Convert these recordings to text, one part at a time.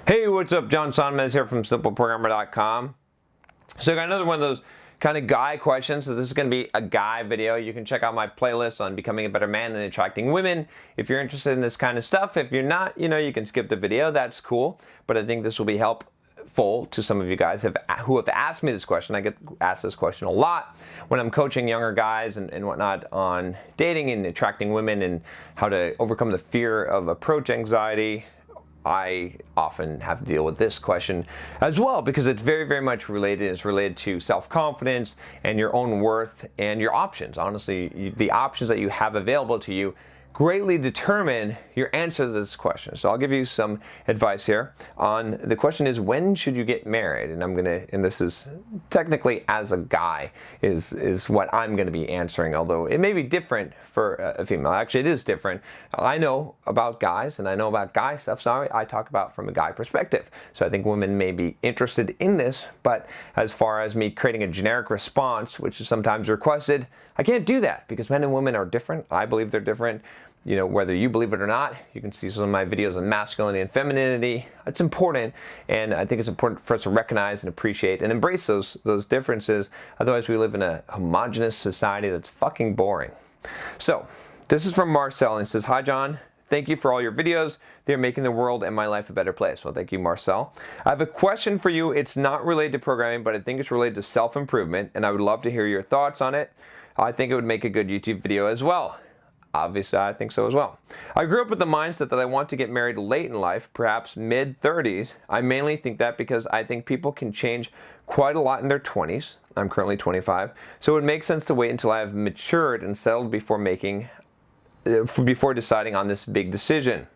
Hey, what's up? John Sonmez here from simpleprogrammer.com. So I got another one of those kind of guy questions. So this is going to be a guy video. You can check out my playlist on becoming a better man and attracting women if you're interested in this kind of stuff. If you're not, you can skip the video. That's cool. But I think this will be helpful to some of you guys who have asked me this question. I get asked this question a lot when I'm coaching younger guys and whatnot on dating and attracting women and how to overcome the fear of approach anxiety. I often have to deal with this question as well because it's very, very much related. It's related to self-confidence and your own worth and your options. Honestly, the options that you have available to you greatly determine your answer to this question. So I'll give you some advice here on the question is, when should you get married? And this is technically as a guy is what I'm gonna be answering, although it may be different for a female. Actually, it is different. I know about guys and I know about guy stuff, so I talk about from a guy perspective. So I think women may be interested in this, but as far as me creating a generic response, which is sometimes requested, I can't do that because men and women are different. I believe they're different. Whether you believe it or not, you can see some of my videos on masculinity and femininity. It's important, and I think it's important for us to recognize and appreciate and embrace those differences. Otherwise, we live in a homogenous society that's fucking boring. So, this is from Marcel, and it says, "Hi, John. Thank you for all your videos. They're making the world and my life a better place." Well, thank you, Marcel. I have a question for you. It's not related to programming, but I think it's related to self-improvement, and I would love to hear your thoughts on it. I think it would make a good YouTube video as well. Obviously, I think so as well. I grew up with the mindset that I want to get married late in life, perhaps mid-30s. I mainly think that because I think people can change quite a lot in their 20s. I'm currently 25. So it would make sense to wait until I have matured and settled before deciding on this big decision.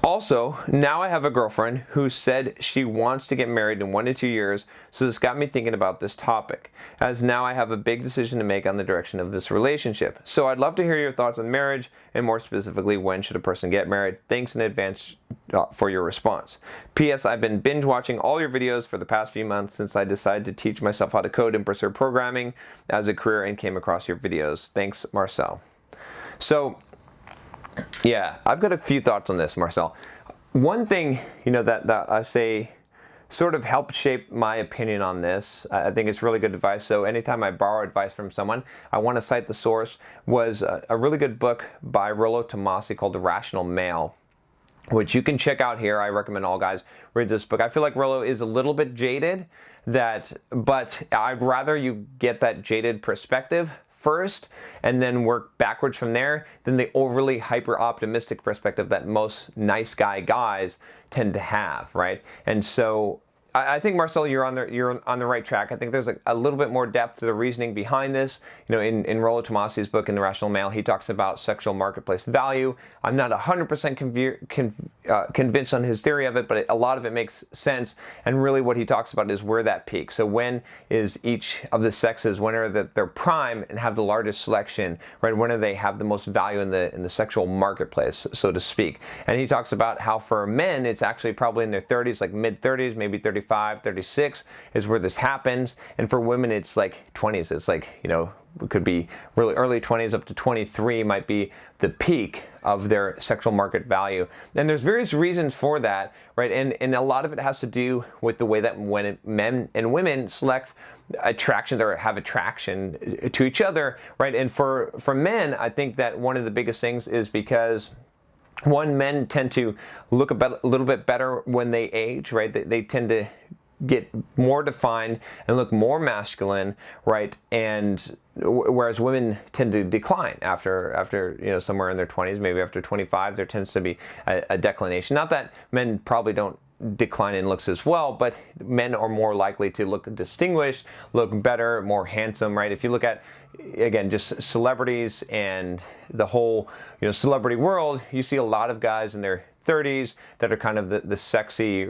Also, now I have a girlfriend who said she wants to get married in 1 to 2 years, so this got me thinking about this topic, as now I have a big decision to make on the direction of this relationship. So I'd love to hear your thoughts on marriage, and more specifically, when should a person get married? Thanks in advance for your response. P.S. I've been binge watching all your videos for the past few months since I decided to teach myself how to code and pursue programming as a career and came across your videos. Thanks, Marcel. So, yeah, I've got a few thoughts on this, Marcel. One thing, that I say sort of helped shape my opinion on this. I think it's really good advice. So anytime I borrow advice from someone, I want to cite the source. Was a really good book by Rollo Tomassi called The Rational Male, which you can check out here. I recommend all guys read this book. I feel like Rollo is a little bit jaded, but I'd rather you get that jaded perspective first and then work backwards from there than the overly hyper optimistic perspective that most nice guys tend to have, right? And so I think, Marcel, you're on the right track. I think there's a little bit more depth to the reasoning behind this. In Rollo Tomassi's book, in The Rational Male, he talks about sexual marketplace value. I'm not 100% convinced on his theory of it, but a lot of it makes sense. And really what he talks about is where that peaks. So when is each of the sexes, when are their prime and have the largest selection, right? When do they have the most value in the sexual marketplace, so to speak? And he talks about how for men, it's actually probably in their 30s, like mid-30s, maybe 35, 36 is where this happens. And for women, it's like 20s. It's like, it could be really early 20s up to 23 might be the peak of their sexual market value. And there's various reasons for that, right? And a lot of it has to do with the way that when men and women select attractions or have attraction to each other, right? And for men, I think that one of the biggest things is because men tend to look a little bit better when they age, right? They tend to get more defined and look more masculine, right? And whereas women tend to decline after somewhere in their 20s, maybe after 25, there tends to be a declination. Not that men probably don't decline in looks as well, but men are more likely to look distinguished, look better, more handsome, right? If you look at, again, just celebrities and the whole celebrity world, you see a lot of guys in their 30s that are kind of the sexy,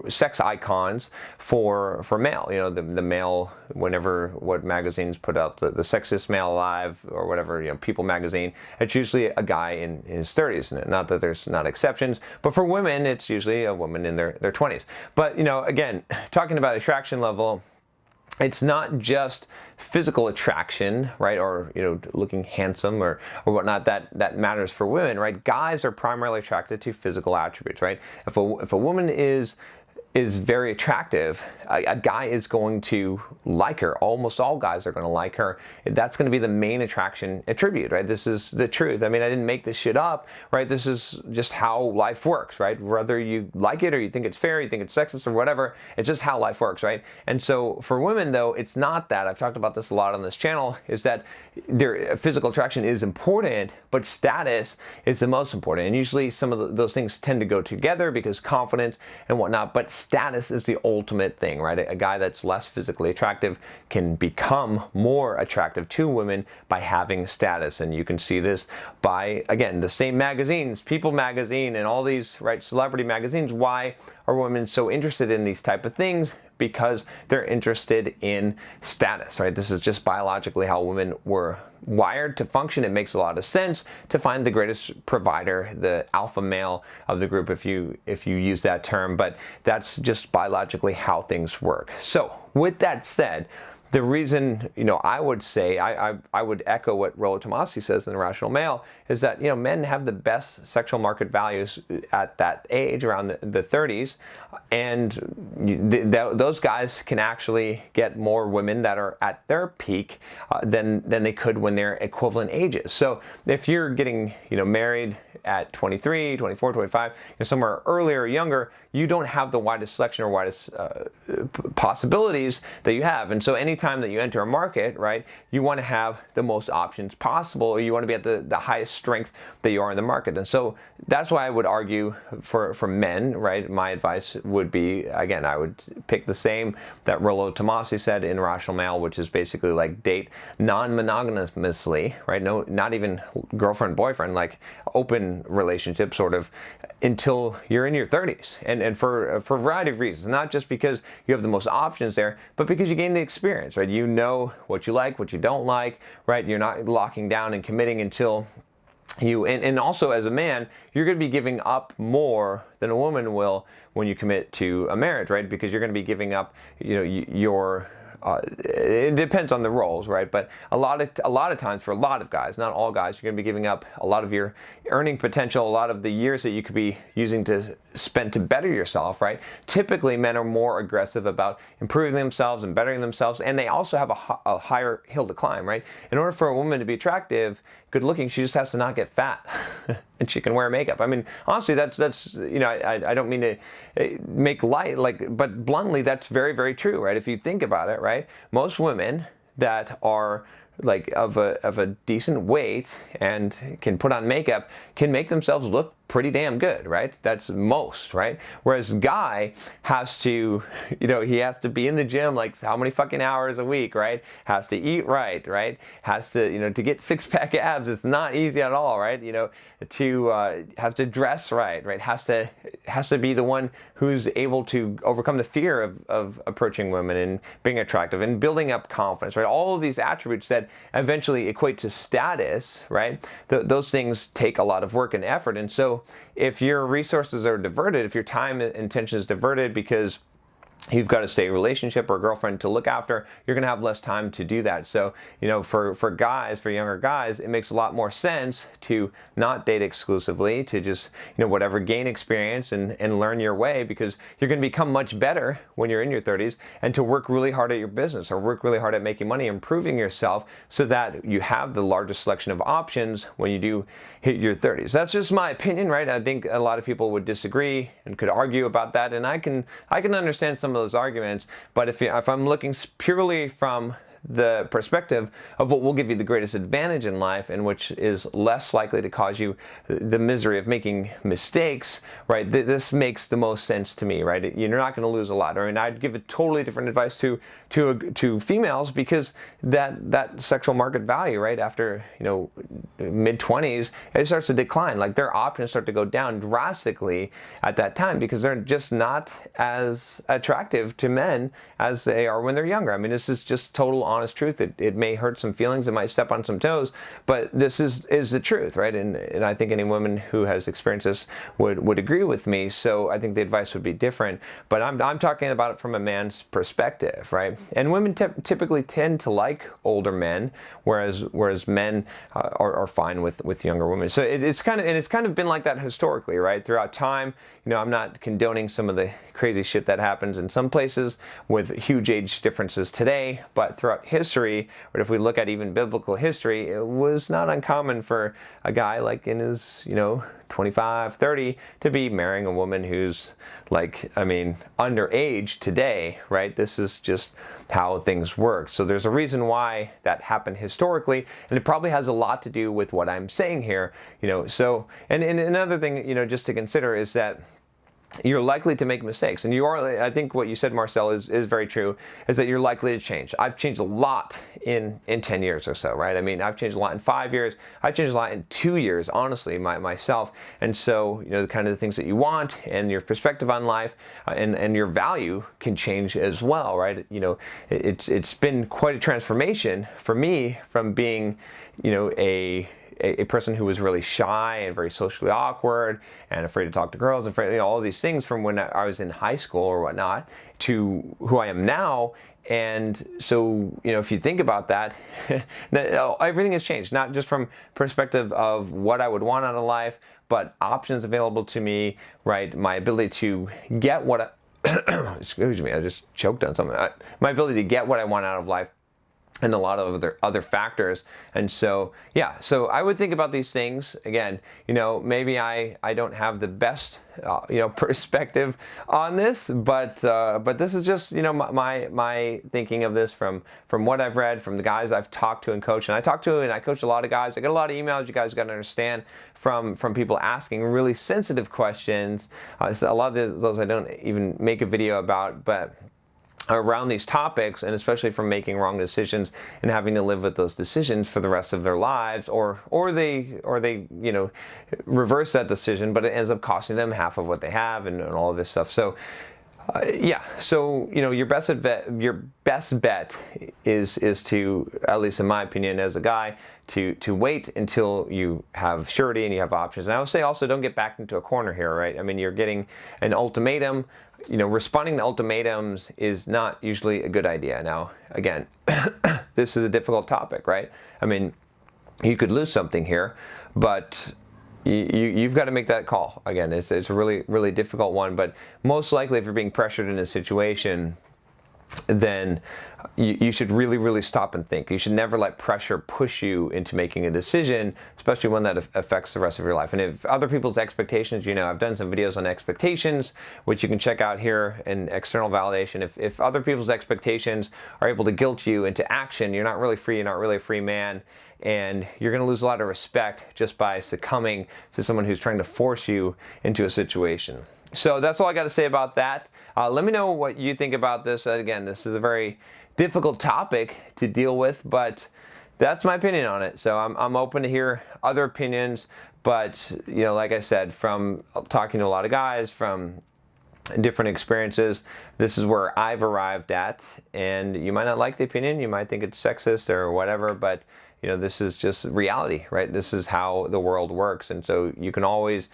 sex icons for male. The male, whenever what magazines put out the sexiest male alive or whatever, People magazine, it's usually a guy in his 30s. Not that there's not exceptions, but for women, it's usually a woman in their 20s. But again, talking about attraction level, it's not just physical attraction, right, or looking handsome or whatnot that matters for women, right? Guys are primarily attracted to physical attributes, right? If a woman is very attractive, a guy is going to like her. Almost all guys are going to like her. That's going to be the main attraction attribute, right? This is the truth. I mean, I didn't make this shit up, right? This is just how life works, right? Whether you like it or you think it's fair, you think it's sexist or whatever, it's just how life works, right? And so for women, though, it's not that. I've talked about this a lot on this channel, is that their physical attraction is important, but status is the most important. And usually some of those things tend to go together because confidence and whatnot, but status is the ultimate thing, right? A guy that's less physically attractive can become more attractive to women by having status. And you can see this by, again, the same magazines, People magazine and all these, right, celebrity magazines. Why are women so interested in these type of things? Because they're interested in status, right? This is just biologically how women were wired to function. It makes a lot of sense to find the greatest provider, the alpha male of the group, if you use that term, but that's just biologically how things work. So with that said, the reason, I would say, I would echo what Rollo Tomassi says in The Rational Male, is that, men have the best sexual market values at that age, around the 30s, and those guys can actually get more women that are at their peak than they could when they're equivalent ages. So if you're getting, married at 23, 24, 25, somewhere earlier or younger, you don't have the widest selection or widest possibilities that you have. And so anytime that you enter a market, right, you want to have the most options possible, or you want to be at the highest strength that you are in the market. And so that's why I would argue for men, right, my advice would be, again, I would pick the same that Rollo Tomassi said in Rational Male, which is basically like date non-monogamously, right? No, not even girlfriend, boyfriend, like open relationship sort of, until you're in your 30s. And for a variety of reasons, not just because you have the most options there, but because you gain the experience, right? You know what you like, what you don't like, right? You're not locking down and committing until and also as a man, you're going to be giving up more than a woman will when you commit to a marriage, right? Because you're going to be giving up, your it depends on the roles, right? But a lot of times, for a lot of guys, not all guys, you're going to be giving up a lot of your earning potential, a lot of the years that you could be using to spend to better yourself, right? Typically, men are more aggressive about improving themselves and bettering themselves, and they also have a higher hill to climb, right? In order for a woman to be attractive, good looking, she just has to not get fat, and she can wear makeup. I mean, honestly, that's I don't mean to make light, but bluntly, that's very, very true, right? If you think about it, right? Most women that are of a decent weight and can put on makeup can make themselves look pretty damn good, right? That's most, right? Whereas guy has to, he has to be in the gym like how many fucking hours a week, right? Has to eat right? Has to, to get six-pack abs, it's not easy at all, right? To has to dress right? Has to be the one who's able to overcome the fear of approaching women and being attractive and building up confidence, right? All of these attributes that eventually equate to status, right? Those things take a lot of work and effort. And so if your resources are diverted, if your time and attention is diverted because you've got a stay relationship or a girlfriend to look after, you're going to have less time to do that. So, for guys, for younger guys, it makes a lot more sense to not date exclusively, to just, whatever, gain experience and learn your way, because you're going to become much better when you're in your 30s, and to work really hard at your business or work really hard at making money, improving yourself so that you have the largest selection of options when you do hit your 30s. That's just my opinion, right? I think a lot of people would disagree and could argue about that, and I can understand some of those arguments, but if I'm looking purely from the perspective of what will give you the greatest advantage in life, and which is less likely to cause you the misery of making mistakes, right? This makes the most sense to me, right? You're not going to lose a lot. I mean, I'd give a totally different advice to females, because that sexual market value, right, after mid-20s, it starts to decline. Like, their options start to go down drastically at that time, because they're just not as attractive to men as they are when they're younger. I mean, this is just total honest truth. It may hurt some feelings, it might step on some toes, but this is the truth, right? And I think any woman who has experienced this would agree with me. So I think the advice would be different, but I'm talking about it from a man's perspective, right? And women typically tend to like older men, whereas men are fine with younger women. So it's kind of been like that historically, right? Throughout time, I'm not condoning some of the crazy shit that happens in some places with huge age differences today, but throughout history, or if we look at even biblical history, it was not uncommon for a guy like in his 25, 30 to be marrying a woman who's underage today, right? This is just how things work. So there's a reason why that happened historically, and it probably has a lot to do with what I'm saying here, So, and another thing, just to consider is that you're likely to make mistakes, and I think what you said, Marcel, is very true, is that you're likely to change. I've changed a lot in 10 years or so, right? I mean, I've changed a lot in 5 years. I've changed a lot in 2 years, honestly, myself. And so, the kind of the things that you want and your perspective on life and your value can change as well, right? It's been quite a transformation for me from being, a person who was really shy and very socially awkward and afraid to talk to girls and afraid, all these things from when I was in high school or whatnot to who I am now. And so, if you think about that, everything has changed, not just from perspective of what I would want out of life, but options available to me, right? My ability to get what excuse me, I just choked on something. My ability to get what I want out of life, and a lot of other factors. And so, yeah, so I would think about these things. Again, maybe I don't have the best, perspective on this, but this is just, my thinking of this from what I've read, from the guys I've talked to and coached. And I coach a lot of guys. I get a lot of emails. You guys got to understand from people asking really sensitive questions. So a lot of those I don't even make a video about, but around these topics, and especially from making wrong decisions and having to live with those decisions for the rest of their lives, or they reverse that decision, but it ends up costing them half of what they have and all of this stuff. So your best bet is to, at least in my opinion as a guy, to wait until you have surety and you have options. And I would say also, don't get backed into a corner here, right? I mean, you're getting an ultimatum. Responding to ultimatums is not usually a good idea. Now, again, this is a difficult topic, right? I mean, you could lose something here, but you've got to make that call. Again, it's a really, really difficult one, but most likely if you're being pressured in a situation, then you should really, really stop and think. You should never let pressure push you into making a decision, especially one that affects the rest of your life. And if other people's expectations, I've done some videos on expectations, which you can check out here in external validation. If other people's expectations are able to guilt you into action, you're not really free, you're not really a free man, and you're going to lose a lot of respect just by succumbing to someone who's trying to force you into a situation. So that's all I got to say about that. Let me know what you think about this. Again, this is a very difficult topic to deal with, but that's my opinion on it. So I'm open to hear other opinions, but like I said, from talking to a lot of guys from different experiences, this is where I've arrived at. And you might not like the opinion, you might think it's sexist or whatever, but this is just reality, right? This is how the world works. And so you can always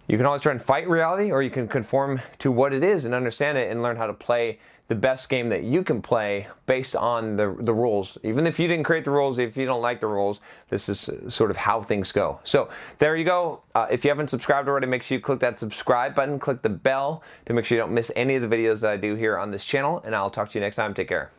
try and fight reality, or you can conform to what it is and understand it and learn how to play the best game that you can play based on the rules. Even if you didn't create the rules, if you don't like the rules, this is sort of how things go. So there you go. If you haven't subscribed already, make sure you click that subscribe button, click the bell to make sure you don't miss any of the videos that I do here on this channel, and I'll talk to you next time. Take care.